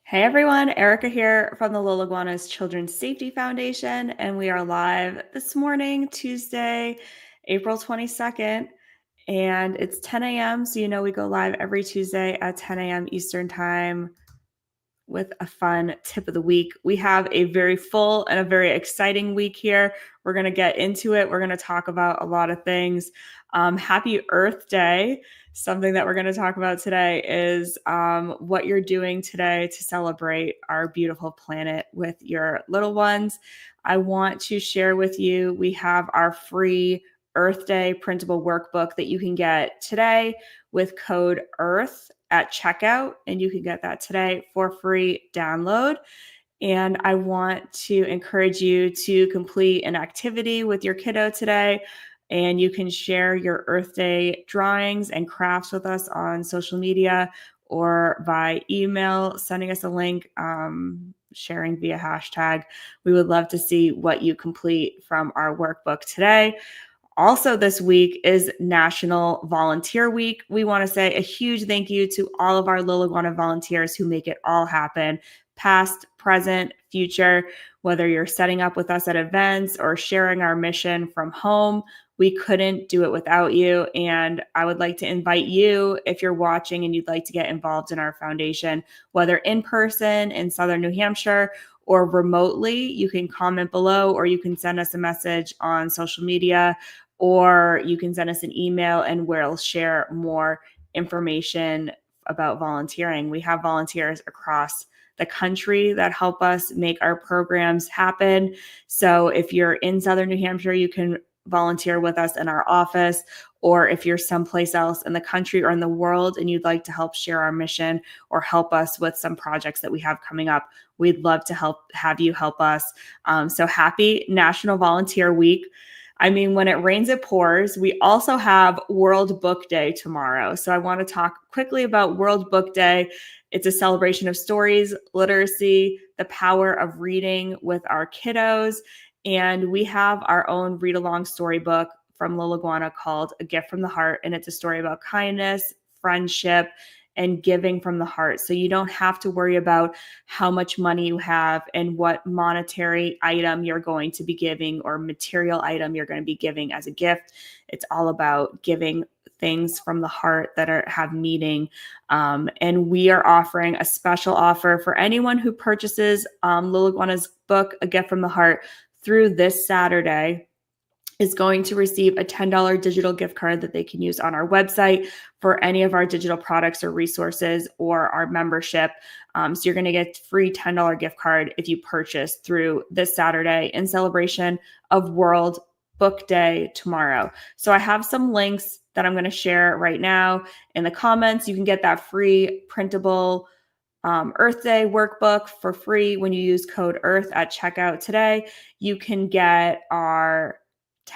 Hey everyone, Erica here from the Little Iguanas Children's Safety Foundation, and we are live this morning, Tuesday, April 22nd, and it's 10 a.m. So you know we go live every Tuesday at 10 a.m. Eastern Time with a fun tip of the week. We have a very full and a very exciting week here. We're going to get into it. We're going to talk about a lot of things. Happy Earth Day. Something that we're going to talk about today is what you're doing today to celebrate our beautiful planet with your little ones. I want to share with you, we have our free Earth Day printable workbook that you can get today with code EARTH at checkout, and you can get that today for free download. And I want to encourage you to complete an activity with your kiddo today. And you can share your Earth Day drawings and crafts with us on social media or by email, sending us a link, sharing via hashtag. We would love to see what you complete from our workbook today. Also, this week is National Volunteer Week. We want to say a huge thank you to all of our Little Iguana volunteers who make it all happen, past, present, future, whether you're setting up with us at events or sharing our mission from home. We couldn't do it without you. And I would like to invite you, if you're watching and you'd like to get involved in our foundation, whether in person in Southern New Hampshire or remotely, you can comment below or you can send us a message on social media, or you can send us an email and we'll share more information about volunteering. We have volunteers across the country that help us make our programs happen. So if you're in Southern New Hampshire, you can volunteer with us in our office, or if you're someplace else in the country or in the world and you'd like to help share our mission or help us with some projects that we have coming up, we'd love to have you help us. So happy National Volunteer Week. I mean, when it rains, it pours. We also have World Book Day tomorrow. So I want to talk quickly about World Book Day. It's a celebration of stories, literacy, the power of reading with our kiddos. And we have our own read-along storybook from Little Iguana called A Gift from the Heart. And it's a story about kindness, friendship, and giving from the heart. So you don't have to worry about how much money you have and what monetary item you're going to be giving or material item you're going to be giving as a gift. It's all about giving things from the heart that have meaning. And we are offering a special offer for anyone who purchases Little Iguana's book, A Gift from the Heart, through this Saturday, is going to receive a $10 digital gift card that they can use on our website for any of our digital products or resources or our membership. So you're going to get free $10 gift card if you purchase through this Saturday in celebration of World Book Day tomorrow. So I have some links that I'm going to share right now in the comments. You can get that free printable Earth Day workbook for free when you use code EARTH at checkout today. You can get our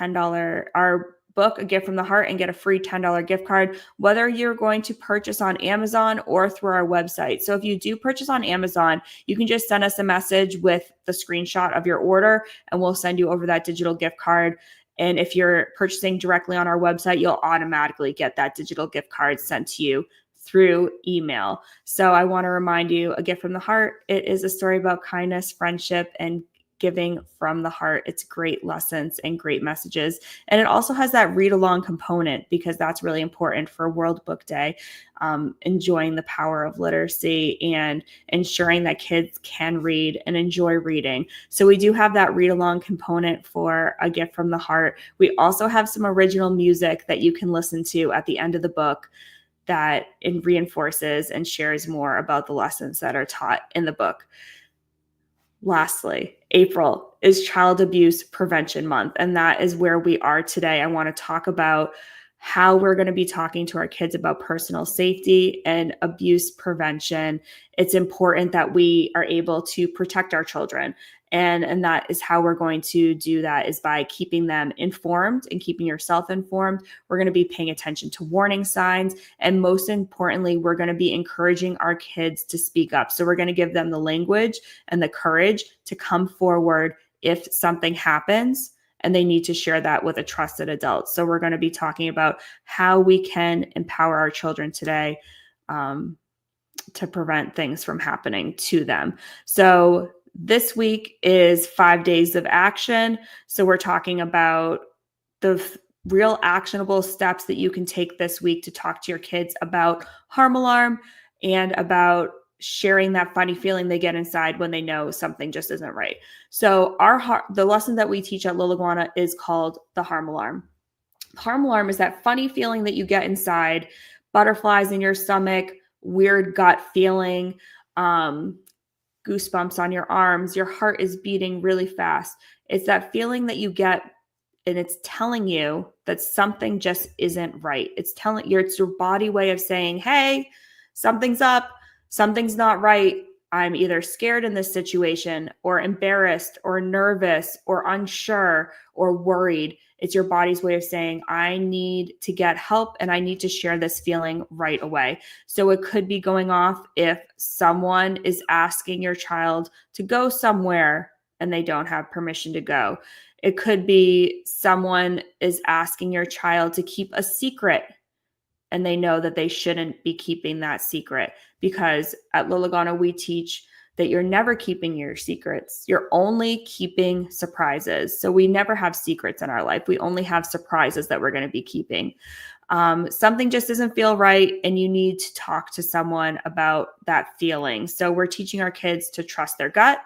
our book, A Gift from the Heart, and get a free $10 gift card, whether you're going to purchase on Amazon or through our website. So if you do purchase on Amazon, you can just send us a message with the screenshot of your order, and we'll send you over that digital gift card. And if you're purchasing directly on our website, you'll automatically get that digital gift card sent to you through email. So I want to remind you, A Gift from the Heart, it is a story about kindness, friendship, and giving from the heart. It's great lessons and great messages. And it also has that read along component because that's really important for World Book Day, enjoying the power of literacy and ensuring that kids can read and enjoy reading. So we do have that read along component for A Gift from the Heart. We also have some original music that you can listen to at the end of the book that it reinforces and shares more about the lessons that are taught in the book. Lastly, April is Child Abuse Prevention Month, and that is where we are today. I want to talk about how we're going to be talking to our kids about personal safety and abuse prevention. It's important that we are able to protect our children. And that is how we're going to do that, is by keeping them informed and keeping yourself informed. We're going to be paying attention to warning signs. And most importantly, we're going to be encouraging our kids to speak up. So we're going to give them the language and the courage to come forward if something happens and they need to share that with a trusted adult. So we're going to be talking about how we can empower our children today to prevent things from happening to them. So this week is 5 days of action. So we're talking about the real actionable steps that you can take this week to talk to your kids about harm alarm and about sharing that funny feeling they get inside when they know something just isn't right. So the lesson that we teach at Liliguana is called the harm alarm. Harm alarm is that funny feeling that you get inside, butterflies in your stomach, weird gut feeling, goosebumps on your arms, your heart is beating really fast. It's that feeling that you get, and it's telling you that something just isn't right. It's your body way of saying, hey, something's up, something's not right. I'm either scared in this situation or embarrassed or nervous or unsure or worried. It's your body's way of saying, I need to get help and I need to share this feeling right away. So it could be going off if someone is asking your child to go somewhere and they don't have permission to go. It could be someone is asking your child to keep a secret and they know that they shouldn't be keeping that secret, because at Liliguana, we teach that you're never keeping your secrets. You're only keeping surprises. So we never have secrets in our life. We only have surprises that we're going to be keeping. Something just doesn't feel right and you need to talk to someone about that feeling. So we're teaching our kids to trust their gut,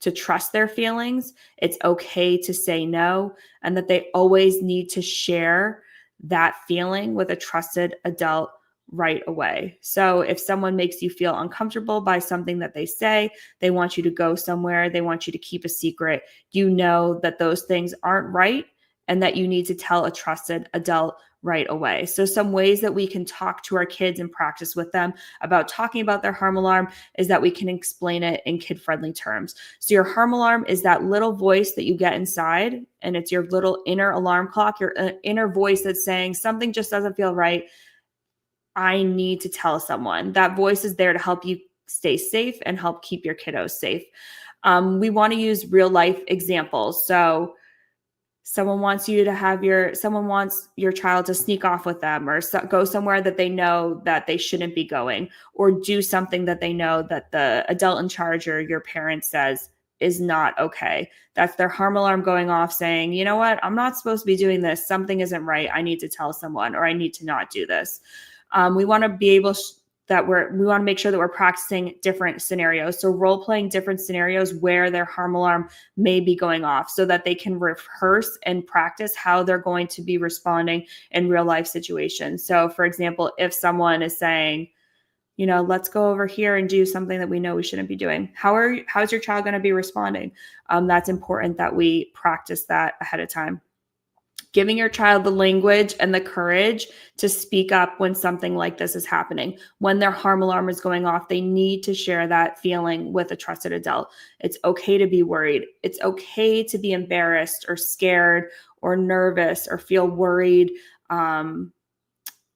to trust their feelings. It's okay to say no, and that they always need to share that feeling with a trusted adult right away. So if someone makes you feel uncomfortable by something that they say, they want you to go somewhere, they want you to keep a secret, you know that those things aren't right and that you need to tell a trusted adult right away. So some ways that we can talk to our kids and practice with them about talking about their harm alarm is that we can explain it in kid-friendly terms. So your harm alarm is that little voice that you get inside, and it's your little inner alarm clock, your inner voice that's saying something just doesn't feel right. I need to tell someone. That voice is there to help you stay safe and help keep your kiddos safe. We want to use real life examples. So someone wants your child to sneak off with them, or go somewhere that they know that they shouldn't be going, or do something that they know that the adult in charge or your parent says is not okay. That's their harm alarm going off saying, you know what, I'm not supposed to be doing this. Something isn't right. I need to tell someone, or I need to not do this. We want to be able we want to make sure that we're practicing different scenarios. So role playing different scenarios where their harm alarm may be going off, so that they can rehearse and practice how they're going to be responding in real life situations. So for example, if someone is saying, let's go over here and do something that we know we shouldn't be doing, how's your child going to be responding? That's important that we practice that ahead of time. Giving your child the language and the courage to speak up when something like this is happening. When their harm alarm is going off, they need to share that feeling with a trusted adult. It's okay to be worried. It's okay to be embarrassed or scared or nervous or feel worried,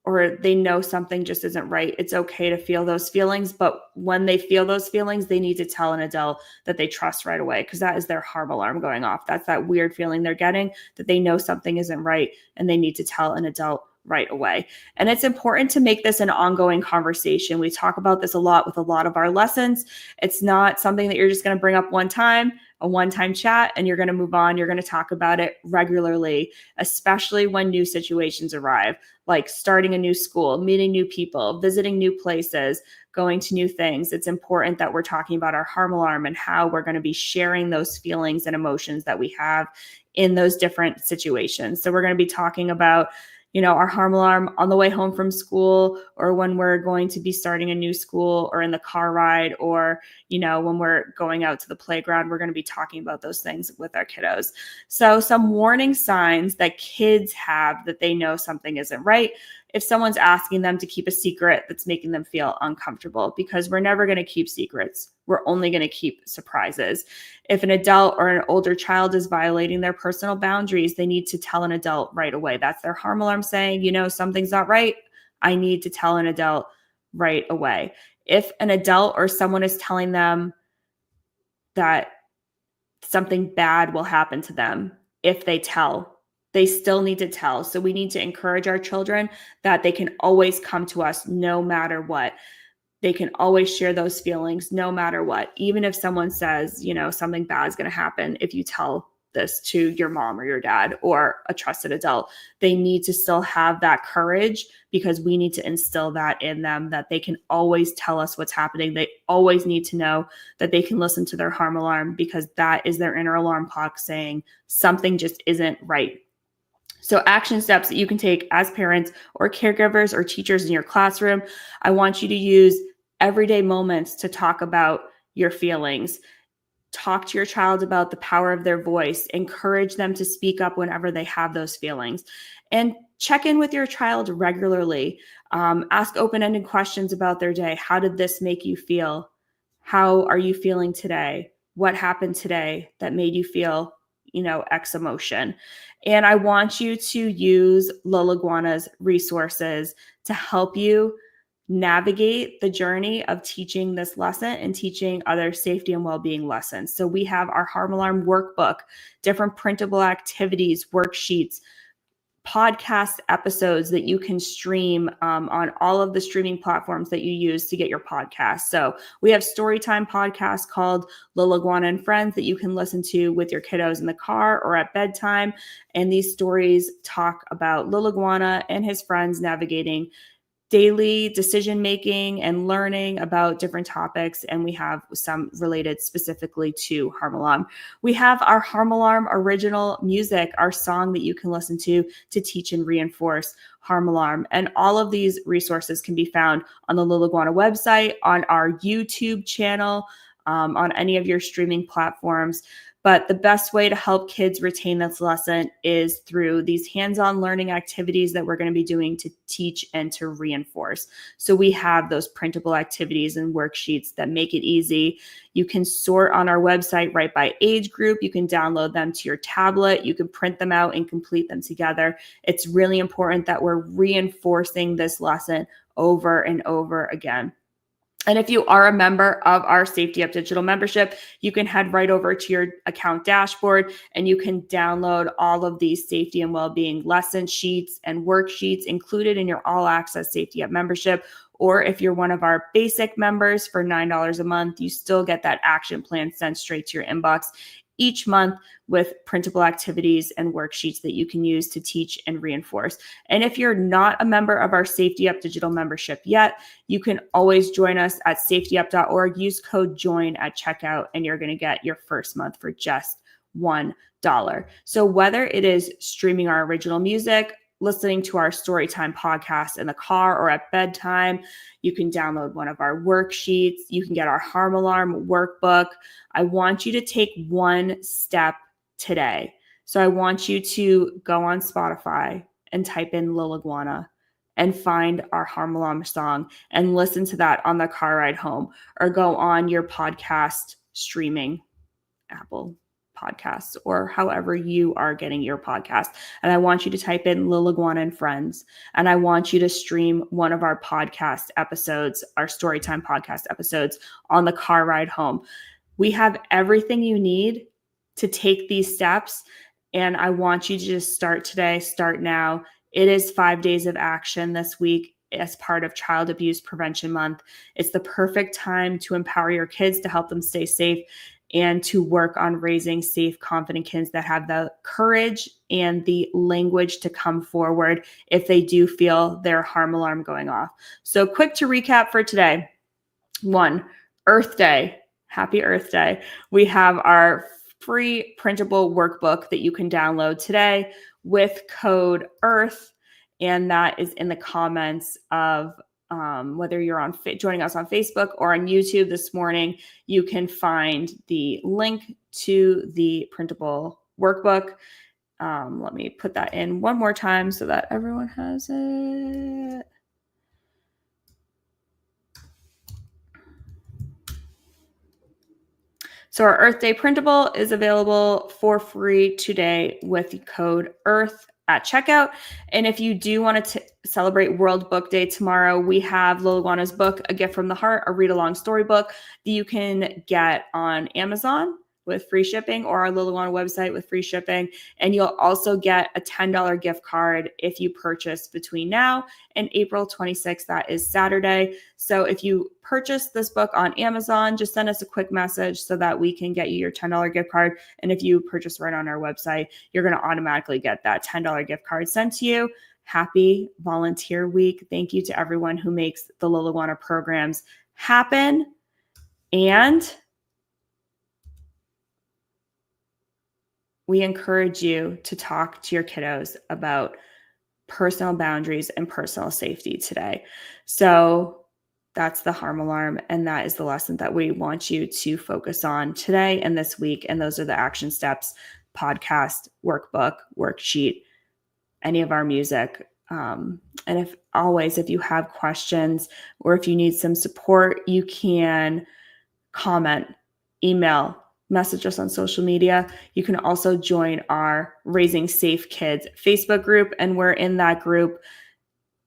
or they know something just isn't right. It's okay to feel those feelings, but when they feel those feelings, they need to tell an adult that they trust right away, because that is their harm alarm going off. That's that weird feeling they're getting, that they know something isn't right, and they need to tell an adult right away. And it's important to make this an ongoing conversation. We talk about this a lot with a lot of our lessons. It's not something that you're just going to bring up one time, a one-time chat, and you're going to move on. You're going to talk about it regularly, especially when new situations arrive, like starting a new school, meeting new people, visiting new places, going to new things. It's important that we're talking about our harm alarm and how we're going to be sharing those feelings and emotions that we have in those different situations. So we're going to be talking about our harm alarm on the way home from school, or when we're going to be starting a new school, or in the car ride, or, when we're going out to the playground. We're going to be talking about those things with our kiddos. So some warning signs that kids have that they know something isn't right: if someone's asking them to keep a secret that's making them feel uncomfortable, because we're never going to keep secrets. We're only going to keep surprises. If an adult or an older child is violating their personal boundaries, they need to tell an adult right away. That's their harm alarm saying, something's not right. I need to tell an adult right away. If an adult or someone is telling them that something bad will happen to them if they tell, they still need to tell. So we need to encourage our children that they can always come to us no matter what. They can always share those feelings no matter what. Even if someone says, something bad is going to happen if you tell this to your mom or your dad or a trusted adult, they need to still have that courage, because we need to instill that in them, that they can always tell us what's happening. They always need to know that they can listen to their harm alarm, because that is their inner alarm clock saying something just isn't right. So action steps that you can take as parents or caregivers or teachers in your classroom. I want you to use everyday moments to talk about your feelings. Talk to your child about the power of their voice. Encourage them to speak up whenever they have those feelings. And check in with your child regularly. Ask open-ended questions about their day. How did this make you feel? How are you feeling today? What happened today that made you feel, X emotion? And I want you to use Lolaguana's resources to help you navigate the journey of teaching this lesson and teaching other safety and well-being lessons. So we have our harm alarm workbook, different printable activities, worksheets, podcast episodes that you can stream on all of the streaming platforms that you use to get your podcast. So we have Storytime podcast called Lolaguana and Friends that you can listen to with your kiddos in the car or at bedtime. And these stories talk about Lolaguana and his friends navigating daily decision-making and learning about different topics. And we have some related specifically to harm alarm. We have our harm alarm original music, our song that you can listen to teach and reinforce harm alarm. And all of these resources can be found on the Lolaguana website, on our YouTube channel, on any of your streaming platforms. But the best way to help kids retain this lesson is through these hands-on learning activities that we're going to be doing to teach and to reinforce. So we have those printable activities and worksheets that make it easy. You can sort on our website right by age group. You can download them to your tablet. You can print them out and complete them together. It's really important that we're reinforcing this lesson over and over again. And if you are a member of our Safety Up Digital membership, you can head right over to your account dashboard and you can download all of these safety and well-being lesson sheets and worksheets included in your all access Safety Up membership. Or if you're one of our basic members for $9 a month, you still get that action plan sent straight to your inbox each month with printable activities and worksheets that you can use to teach and reinforce. And if you're not a member of our Safety Up Digital membership yet, you can always join us at safetyup.org. Use code JOIN at checkout and you're going to get your first month for just $1. So whether it is streaming our original music, listening to our Storytime podcast in the car or at bedtime, you can download one of our worksheets. You can get our harm alarm workbook. I want you to take one step today. So I want you to go on Spotify and type in Lolaguana and find our harm alarm song and listen to that on the car ride home, or go on your podcast streaming, Apple Podcasts, or however you are getting your podcast. And I want you to type in Lolaguana and Friends. And I want you to stream one of our podcast episodes, our Storytime podcast episodes, on the car ride home. We have everything you need to take these steps. And I want you to just start today, start now. It is 5 days of action this week as part of Child Abuse Prevention Month. It's the perfect time to empower your kids, to help them stay safe, and to work on raising safe, confident kids that have the courage and the language to come forward if they do feel their harm alarm going off. So quick to recap for today. 1, Earth Day. Happy Earth Day. We have our free printable workbook that you can download today with code EARTH, and that is in the comments of whether you're joining us on Facebook or on YouTube this morning. You can find the link to the printable workbook. Let me put that in one more time so that everyone has it. So our Earth Day printable is available for free today with the code EARTH at checkout. And if you do want to celebrate World Book Day tomorrow, we have Lolaguana's book, A Gift from the Heart, a read-along storybook that you can get on Amazon with free shipping, or our Lululemon website with free shipping. And you'll also get a $10 gift card if you purchase between now and April 26th. That is Saturday. So if you purchase this book on Amazon, just send us a quick message so that we can get you your $10 gift card. And if you purchase right on our website, you're going to automatically get that $10 gift card sent to you. Happy Volunteer Week. Thank you to everyone who makes the Lululemon programs happen. And we encourage you to talk to your kiddos about personal boundaries and personal safety today. So that's the harm alarm. And that is the lesson that we want you to focus on today and this week. And those are the action steps: podcast, workbook, worksheet, any of our music. And if you have questions or if you need some support, you can comment, email, message us on social media. You can also join our Raising Safe Kids Facebook group, and we're in that group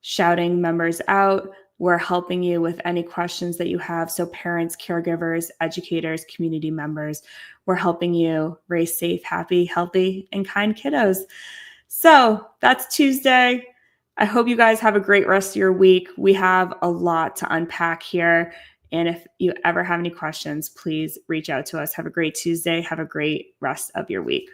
shouting members out. We're helping you with any questions that you have. So parents, caregivers, educators, community members, we're helping you raise safe, happy, healthy, and kind kiddos. So that's Tuesday. I hope you guys have a great rest of your week. We have a lot to unpack here. And if you ever have any questions, please reach out to us. Have a great Tuesday. Have a great rest of your week.